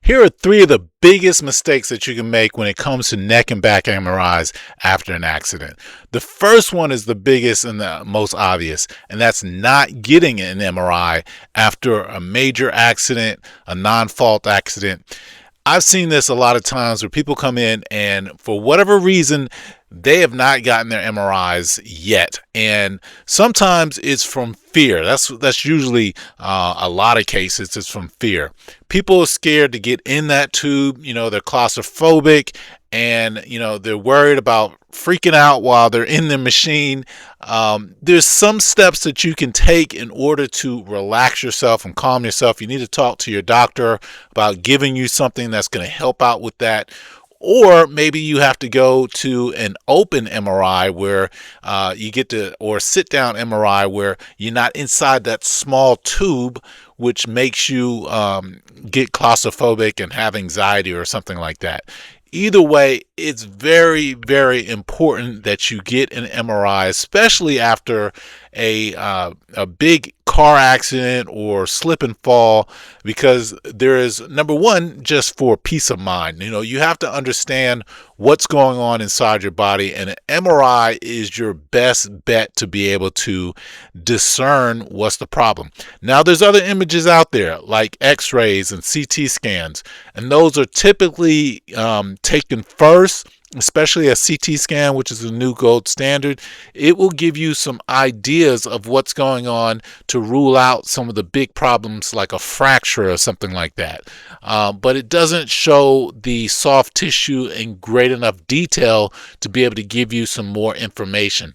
Here are three of the biggest mistakes that you can make when it comes to neck and back MRIs after an accident. The first one is the biggest and the most obvious, and that's not getting an MRI after a major accident, a non-fault accident. I've seen this a lot of times where people come in and for whatever reason, they have not gotten their MRIs yet. And sometimes it's from fear. That's usually a lot of cases. It's from fear. People are scared to get in that tube. They're claustrophobic and, they're worried about freaking out while they're in the machine. There's some steps that you can take in order to relax yourself and calm yourself. You need to talk to your doctor about giving you something that's going to help out with that. Or maybe you have to go to an open MRI where you get to, or sit down MRI where you're not inside that small tube, which makes you get claustrophobic and have anxiety or something like that. Either way, it's very, very important that you get an MRI, especially after a big car accident or slip and fall, because there is, number one, just for peace of mind. You have to understand what's going on inside your body, and an MRI is your best bet to be able to discern what's the problem. Now, there's other images out there like X-rays and CT scans, and those are typically taken first. Especially a CT scan, which is the new gold standard. It will give you some ideas of what's going on to rule out some of the big problems like a fracture or something like that. But it doesn't show the soft tissue in great enough detail to be able to give you some more information.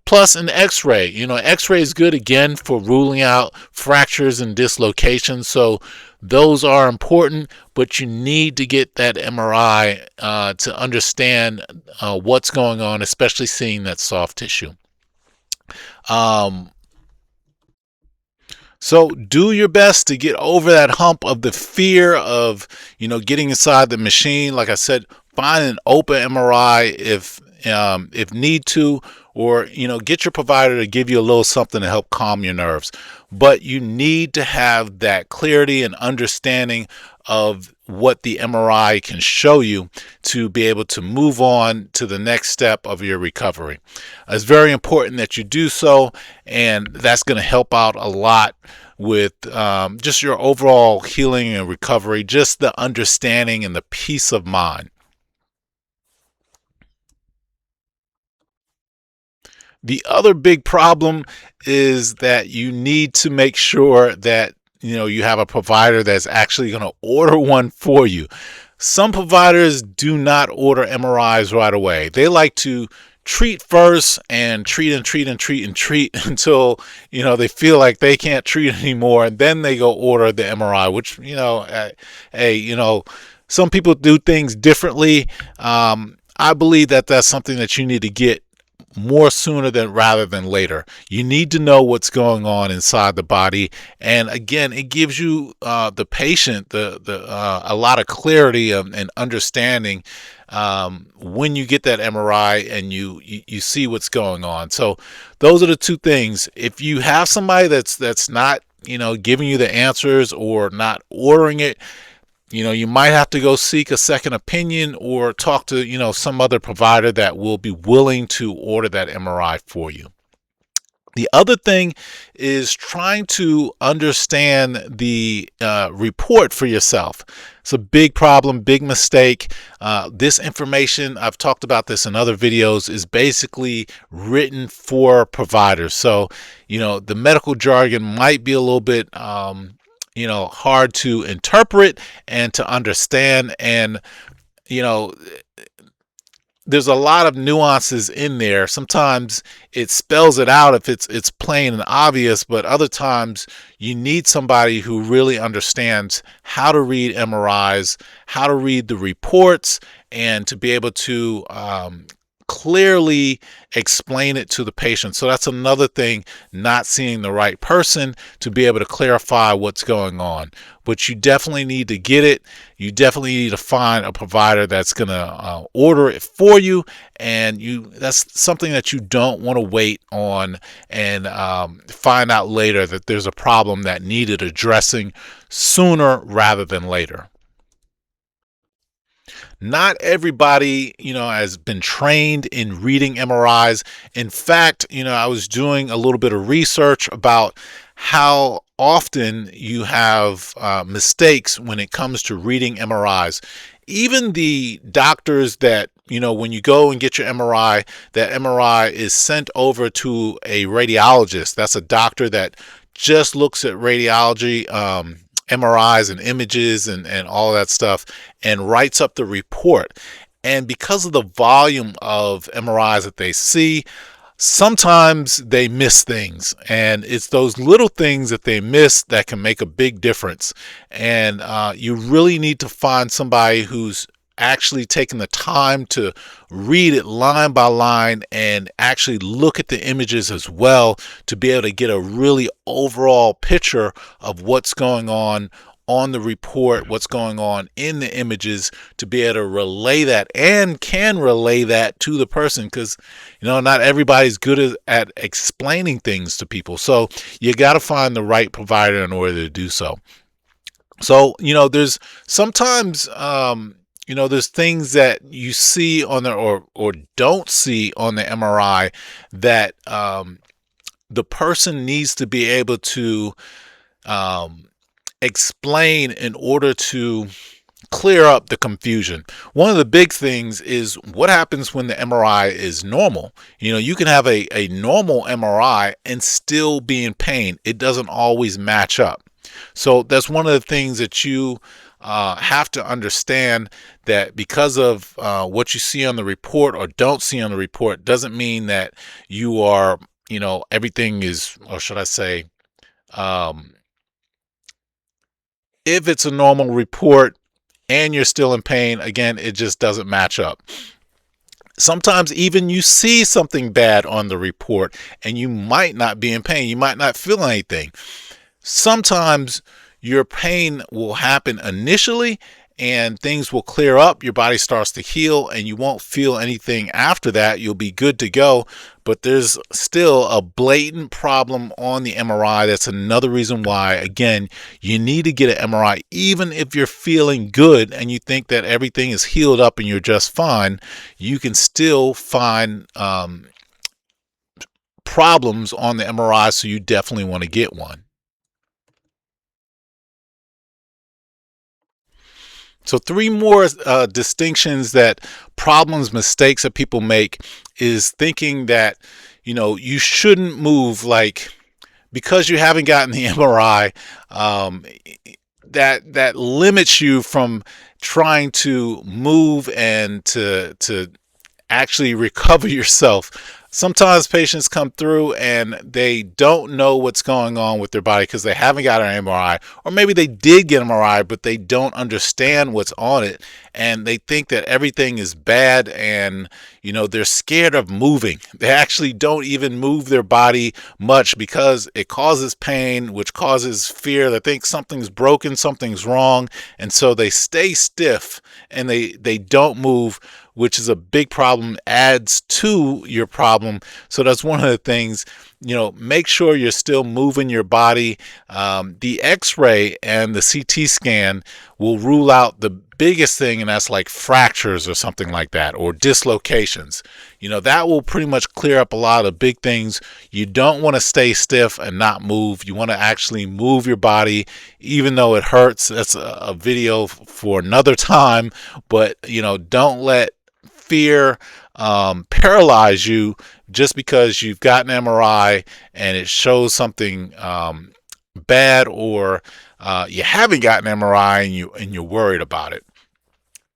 Plus an X-ray. X-ray is good again for ruling out fractures and dislocations. So those are important, but you need to get that MRI to understand what's going on, especially seeing that soft tissue. So do your best to get over that hump of the fear of, getting inside the machine. Like I said, find an open MRI if need to, or get your provider to give you a little something to help calm your nerves. But you need to have that clarity and understanding of what the MRI can show you to be able to move on to the next step of your recovery. It's very important that you do so, and that's going to help out a lot with just your overall healing and recovery, just the understanding and the peace of mind. The other big problem is that you need to make sure that you have a provider that's actually going to order one for you. Some providers do not order MRIs right away. They like to treat first and treat and treat and treat and treat until they feel like they can't treat anymore, and then they go order the MRI. Which some people do things differently. I believe that that's something that you need to get more sooner than rather than later. You need to know what's going on inside the body, and again, it gives you the patient a lot of clarity and understanding when you get that MRI and you see what's going on. So those are the two things. If you have somebody that's not giving you the answers or not ordering it, you might have to go seek a second opinion or talk to, some other provider that will be willing to order that MRI for you. The other thing is trying to understand the report for yourself. It's a big problem, big mistake. This information, I've talked about this in other videos, is basically written for providers. So, the medical jargon might be a little bit hard to interpret and to understand, and there's a lot of nuances in there. Sometimes it spells it out if it's plain and obvious, but other times you need somebody who really understands how to read MRIs, how to read the reports, and to be able to clearly explain it to the patient. So that's another thing, not seeing the right person to be able to clarify what's going on. But you definitely need to get it. You definitely need to find a provider that's going to order it for you, and that's something that you don't want to wait on and find out later that there's a problem that needed addressing sooner rather than later. Not everybody, has been trained in reading MRIs. In fact, I was doing a little bit of research about how often you have mistakes when it comes to reading MRIs. Even the doctors that, when you go and get your MRI, that MRI is sent over to a radiologist. That's a doctor that just looks at radiology, MRIs and images and all that stuff, and writes up the report. And because of the volume of MRIs that they see, sometimes they miss things, and it's those little things that they miss that can make a big difference. And you really need to find somebody who's actually taking the time to read it line by line and actually look at the images as well, to be able to get a really overall picture of what's going on the report, what's going on in the images, to be able to relay that and can relay that to the person, because not everybody's good at explaining things to people. So you got to find the right provider in order to do so. So there's sometimes there's things that you see on the or don't see on the MRI that the person needs to be able to explain in order to clear up the confusion. One of the big things is what happens when the MRI is normal. You can have a normal MRI and still be in pain. It doesn't always match up. So that's one of the things that you have to understand, that because of what you see on the report or don't see on the report doesn't mean that you are, everything is, or should I say, if it's a normal report and you're still in pain, again, it just doesn't match up. Sometimes even you see something bad on the report and you might not be in pain. You might not feel anything. Sometimes your pain will happen initially and things will clear up. Your body starts to heal and you won't feel anything after that. You'll be good to go. But there's still a blatant problem on the MRI. That's another reason why, again, you need to get an MRI. Even if you're feeling good and you think that everything is healed up and you're just fine, you can still find problems on the MRI. So you definitely want to get one. So three more distinctions that mistakes that people make is thinking that, you shouldn't move, like, because you haven't gotten the MRI, that limits you from trying to move and to actually recover yourself. Sometimes patients come through and they don't know what's going on with their body because they haven't got an MRI, or maybe they did get an MRI but they don't understand what's on it, and they think that everything is bad, and they're scared of moving. They actually don't even move their body much because it causes pain, which causes fear. They think something's broken, something's wrong, and so they stay stiff and they don't move, which is a big problem, adds to your problem. So that's one of the things, make sure you're still moving your body. The x-ray and the CT scan will rule out the biggest thing, and that's like fractures or something like that, or dislocations. That will pretty much clear up a lot of big things. You don't want to stay stiff and not move. You want to actually move your body, even though it hurts. That's a video for another time, but don't let fear paralyze you just because you've got an MRI and it shows something bad, or you haven't gotten an MRI and you're worried about it.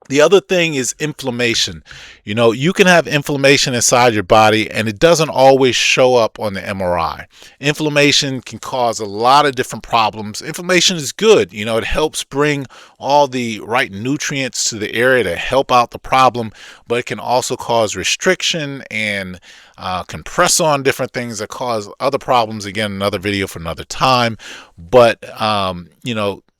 The other thing is inflammation. You can have inflammation inside your body and it doesn't always show up on the MRI. Inflammation can cause a lot of different problems. Inflammation is good. It helps bring all the right nutrients to the area to help out the problem, but it can also cause restriction and can press on different things that cause other problems. Again, another video for another time. But,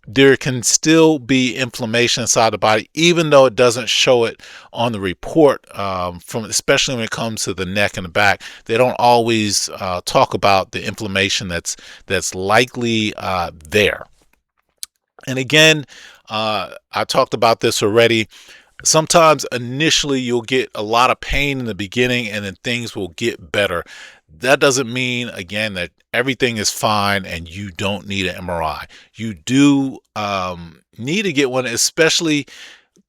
there can still be inflammation inside the body, even though it doesn't show it on the report. Especially when it comes to the neck and the back, they don't always talk about the inflammation that's likely there. And again, I talked about this already. Sometimes initially you'll get a lot of pain in the beginning and then things will get better. That doesn't mean, again, that everything is fine and you don't need an MRI. You do need to get one, especially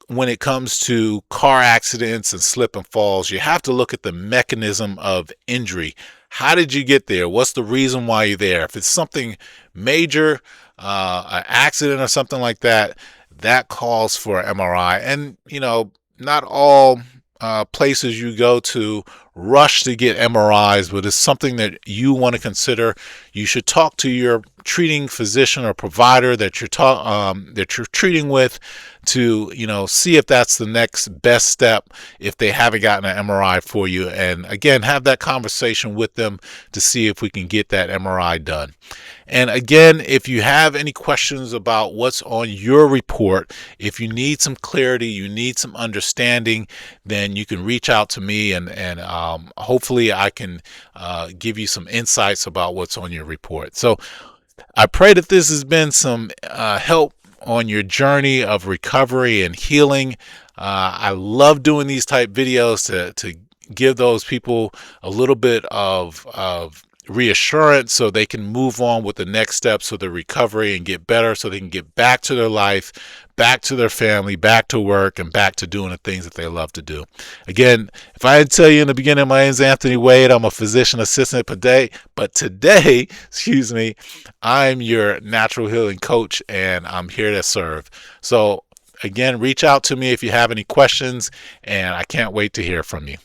when it comes to car accidents and slip and falls. You have to look at the mechanism of injury. How did you get there? What's the reason why you're there? If it's something major, an accident or something like that, that calls for an MRI. And, not all places you go to rush to get MRIs, but it's something that you want to consider. You should talk to your treating physician or provider that you're treating with to see if that's the next best step if they haven't gotten an MRI for you, and again, have that conversation with them to see if we can get that MRI done. And again, if you have any questions about what's on your report, if you need some clarity, you need some understanding, then you can reach out to me, and hopefully I can give you some insights about what's on your report. So I pray that this has been some help on your journey of recovery and healing. I love doing these type videos to give those people a little bit of reassurance so they can move on with the next steps of the recovery and get better, so they can get back to their life, back to their family, back to work, and back to doing the things that they love to do. Again, if I didn't tell you in the beginning, my name is Anthony Wade. I'm a physician assistant but today, excuse me, I'm your natural healing coach, and I'm here to serve. So again, reach out to me if you have any questions, and I can't wait to hear from you.